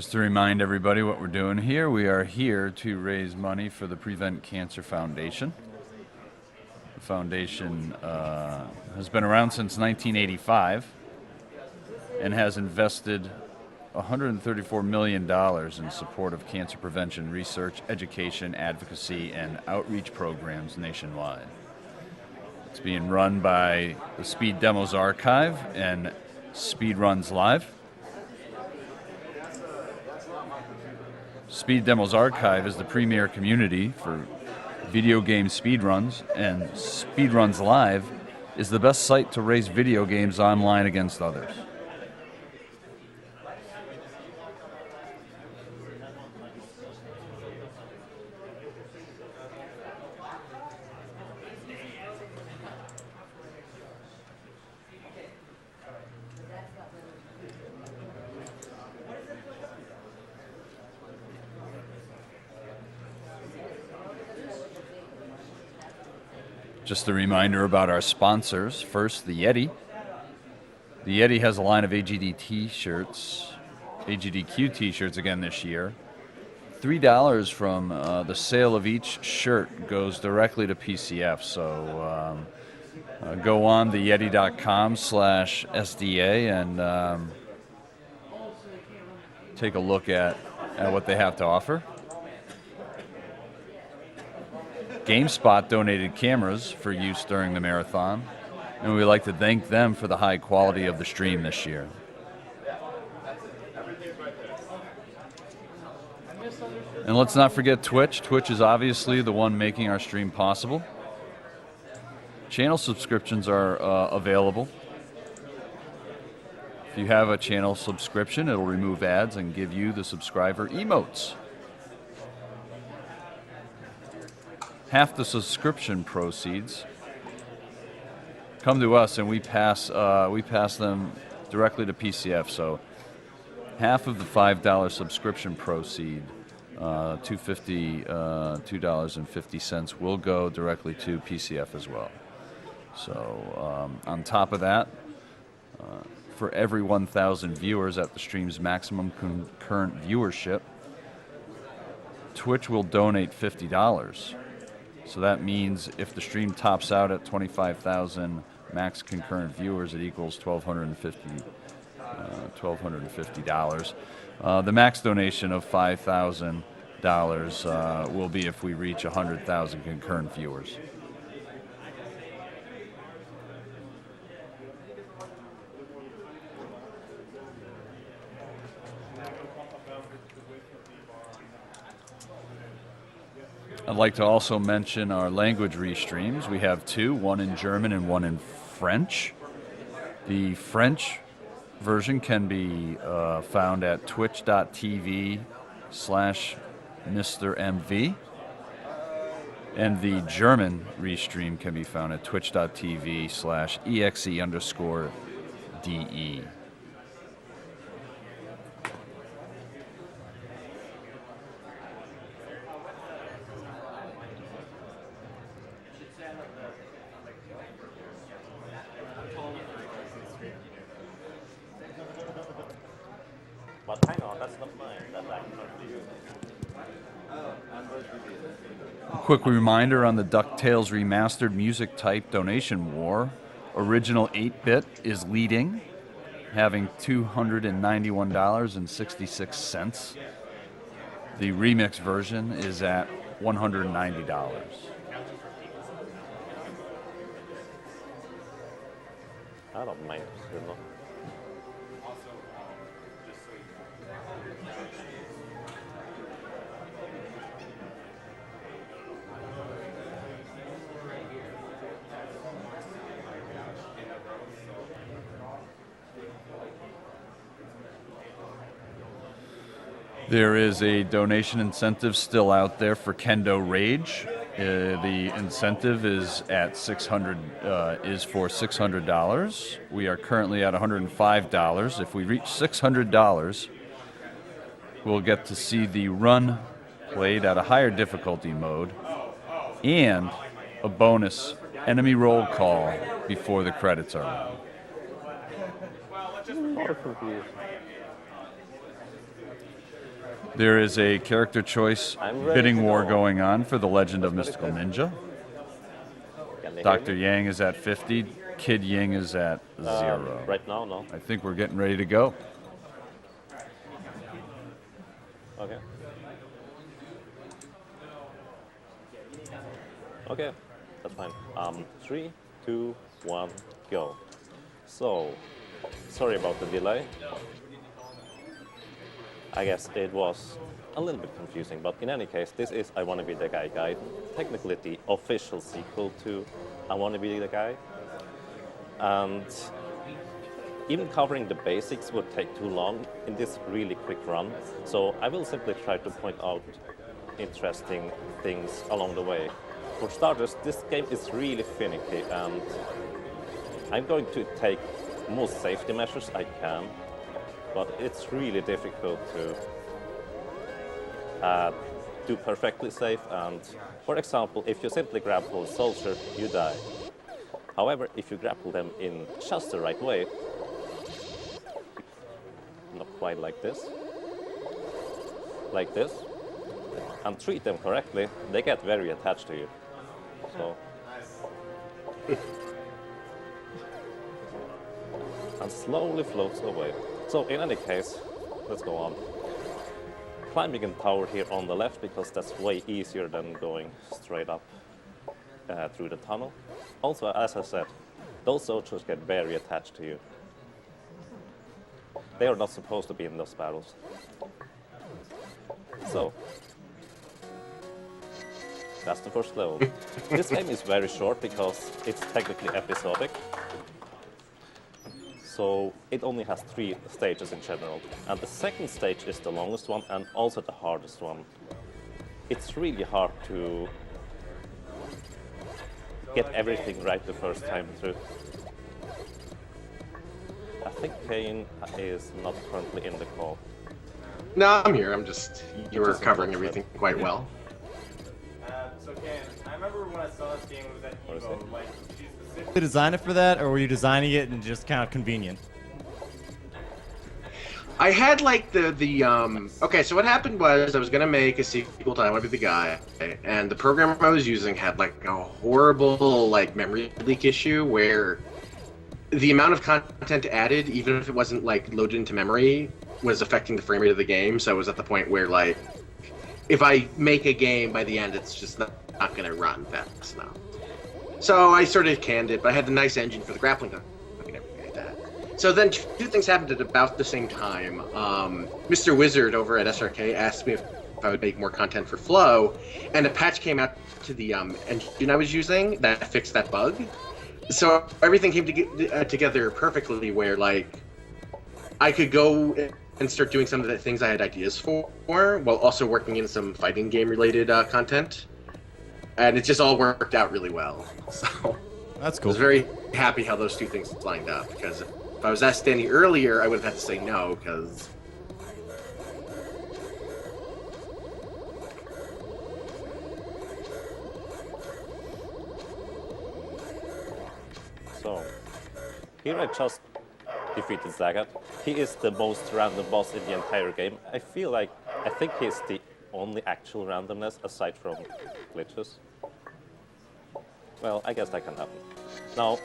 Just to remind everybody what we're doing here, we are here to raise money for the Prevent Cancer Foundation. The foundation has been around since 1985 and has invested $134 million in support of cancer prevention research, education, advocacy, and outreach programs nationwide. It's being run by the Speed Demos Archive and Speed Runs Live. Speed Demos Archive is the premier community for video game speedruns, and Speedruns Live is the best site to race video games online against others. Just a reminder about our sponsors. First, the Yeti. The Yeti has a line of AGD t-shirts, AGDQ t-shirts again this year. $3 from the sale of each shirt goes directly to PCF. So go on the yeti.com/SDA and take a look at what they have to offer. GameSpot donated cameras for use during the marathon, and we'd like to thank them for the high quality of the stream this year. And let's not forget Twitch. Twitch is obviously the one making our stream possible. Channel subscriptions are available. If you have a channel subscription, it'll remove ads and give you the subscriber emotes. Half the subscription proceeds come to us, and we pass them directly to PCF. So half of the $5 subscription proceed, $2.50, will go directly to PCF as well. So on top of that, for every 1,000 viewers at the stream's maximum concurrent viewership, Twitch will donate $50. So that means if the stream tops out at 25,000 max concurrent viewers, it equals $1,250. The max donation of $5,000 will be if we reach 100,000 concurrent viewers. I'd like to also mention our language restreams. We have two, one in German and one in French. The French version can be found at twitch.tv/MrMV. And the German restream can be found at twitch.tv/exe_DE. Quick reminder on the DuckTales Remastered Music Type donation war. Original 8-bit is leading, having $291.66. The remix version is at $190. I don't mind. There is a donation incentive still out there for Kendo Rage. The incentive is at for $600. We are currently at $105. If we reach $600, we'll get to see the run played at a higher difficulty mode and a bonus enemy roll call before the credits are run. There is a character choice I'm ready bidding to war go. going on for the Legend of Let's go, Mystical Ninja. Can they hear Dr. me? Yang is at 50. Kid Ying is at 0. Right now, no. I think we're getting ready to go. Okay. Okay, that's fine. 3, 2, 1, go. So, sorry about the delay. I guess it was a little bit confusing, but in any case, this is I Wanna Be the Guy Guide. Technically the official sequel to I Wanna Be the Guy. And even covering the basics would take too long in this really quick run. So I will simply try to point out interesting things along the way. For starters, this game is really finicky, and I'm going to take most safety measures I can, but it's really difficult to do perfectly safe. And for example, if you simply grapple a soldier, you die. However, if you grapple them in just the right way, not quite like this, and treat them correctly, they get very attached to you. So, and slowly floats away. So in any case, let's go on. Climbing in tower here on the left, because that's way easier than going straight up through the tunnel. Also, as I said, those soldiers get very attached to you. They are not supposed to be in those battles. So, that's the first level. This game is very short because it's technically episodic. So it only has 3 stages in general. And the second stage is the longest one and also the hardest one. It's really hard to get everything right the first time through. I think Kane is not currently in the call. No, I'm here. You were just covering unfortunate. everything quite well. So Ken, I remember when I saw this game, it was at What is Evo. it? Like, did you specifically To design it for that, or were you designing it and just kind of convenient? I had like okay, so what happened was I was gonna make a sequel to I Wanna Be the Guy, and the program I was using had like a horrible like memory leak issue where the amount of content added, even if it wasn't like loaded into memory, was affecting the frame rate of the game. So I was at the point where like if I make a game by the end, it's just not gonna run fast enough. So I sort of canned it, but I had the nice engine for the grappling hook and everything like that. So then 2 things happened at about the same time. Mr. Wizard over at SRK asked me if I would make more content for Flow, and a patch came out to the engine I was using that fixed that bug. So everything came together perfectly where like I could go and start doing some of the things I had ideas for while also working in some fighting game related content. And it just all worked out really well. So That's I cool. was very happy how those 2 things lined up, because if I was asked Danny earlier, I would have had to say no, because So, here I just defeated Zagat. He is the most random boss in the entire game. I think he's the only actual randomness aside from glitches. Well, I guess that can happen. Now,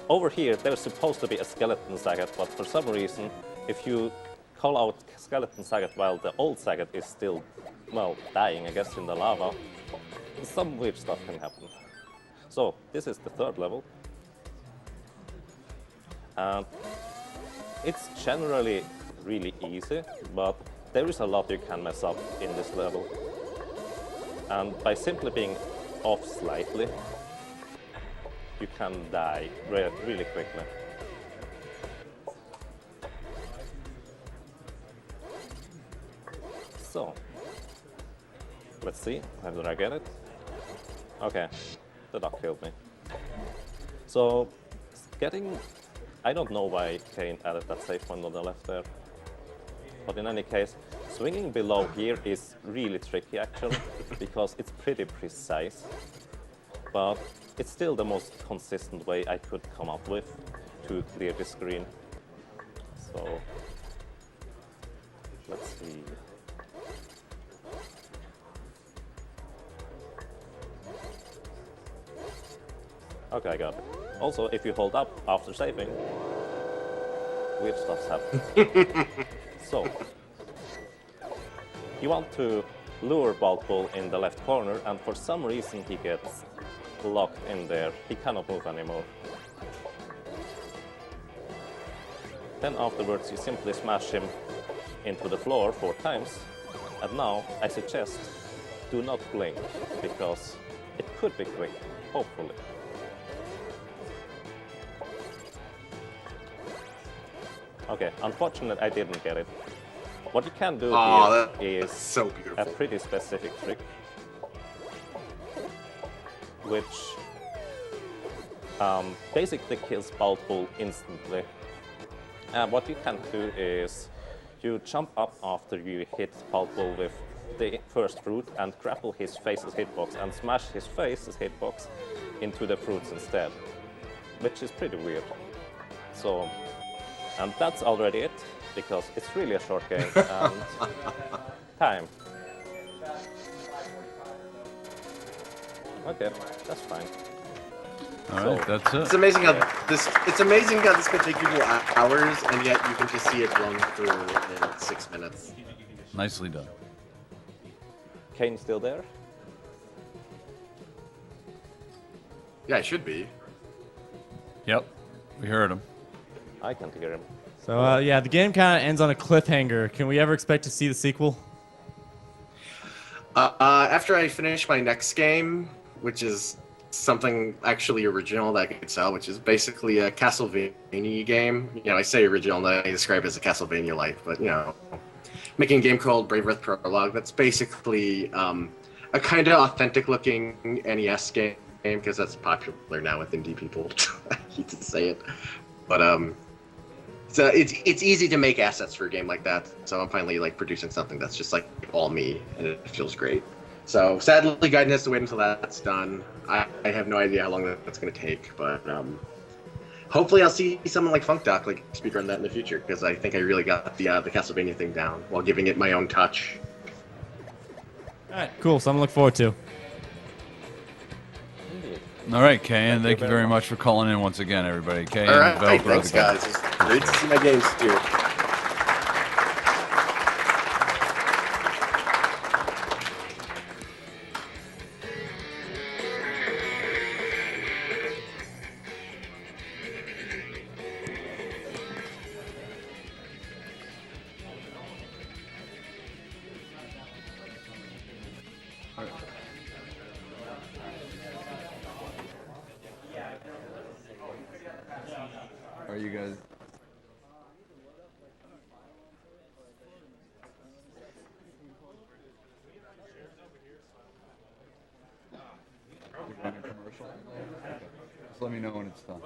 over here, there's supposed to be a skeleton Zagat, but for some reason, if you call out skeleton Zagat while the old Zagat is still, well, dying, I guess, in the lava, some weird stuff can happen. So, this is the 3rd level. And it's generally really easy, but there is a lot you can mess up in this level. And by simply being off slightly, you can die really quickly. So, let's see, how did I get it? Okay, the duck killed me. So, I don't know why Kane added that save point on the left there. But in any case, swinging below here is really tricky actually, because it's pretty precise. But it's still the most consistent way I could come up with to clear the screen. So, let's see. Okay, I got it. Also, if you hold up after saving, weird stuff's happen. So, you want to lure Bald Bull in the left corner, and for some reason he gets locked in there. He cannot move anymore. Then afterwards you simply smash him into the floor 4 times. And now I suggest do not blink, because it could be quick, hopefully. Okay, unfortunate I didn't get it. What you can do Oh, here that's is so a beautiful. pretty specific trick, which basically kills Bald Bull instantly. And what you can do is you jump up after you hit Bald Bull with the first fruit and grapple his face's hitbox and smash his face's hitbox into the fruits instead, which is pretty weird. So, and that's already it, because it's really a short game and time. Okay, that's fine. All right, that's It's it. amazing how this can take people hours, and yet you can just see it run through in 6 minutes. Nicely done. Kane still there? Yeah, it should be. Yep, we heard him. I can't hear him. So yeah, the game kind of ends on a cliffhanger. Can we ever expect to see the sequel? After I finish my next game, which is something actually original that I could sell, which is basically a Castlevania game. You know, I say original, and I describe it as a Castlevania-like, but, you know, making a game called Brave Earth Prologue. That's basically a kind of authentic-looking NES game, because that's popular now with indie people. I hate to say it, but so it's easy to make assets for a game like that. So I'm finally like producing something that's just like all me, and it feels great. So sadly, Gaiden has to wait until that's done. I have no idea how long that's going to take, but hopefully I'll see someone like FunkDoc like speedrun that in the future, because I think I really got the Castlevania thing down while giving it my own touch. All right, cool. Something to look forward to. Indeed. All right, Kay, and Thank you thank you very very much. much for calling in once again, everybody. Kay, All right, developer of thanks the game. guys. It's great to see my games too. Are you guys? Just let me know when it's done.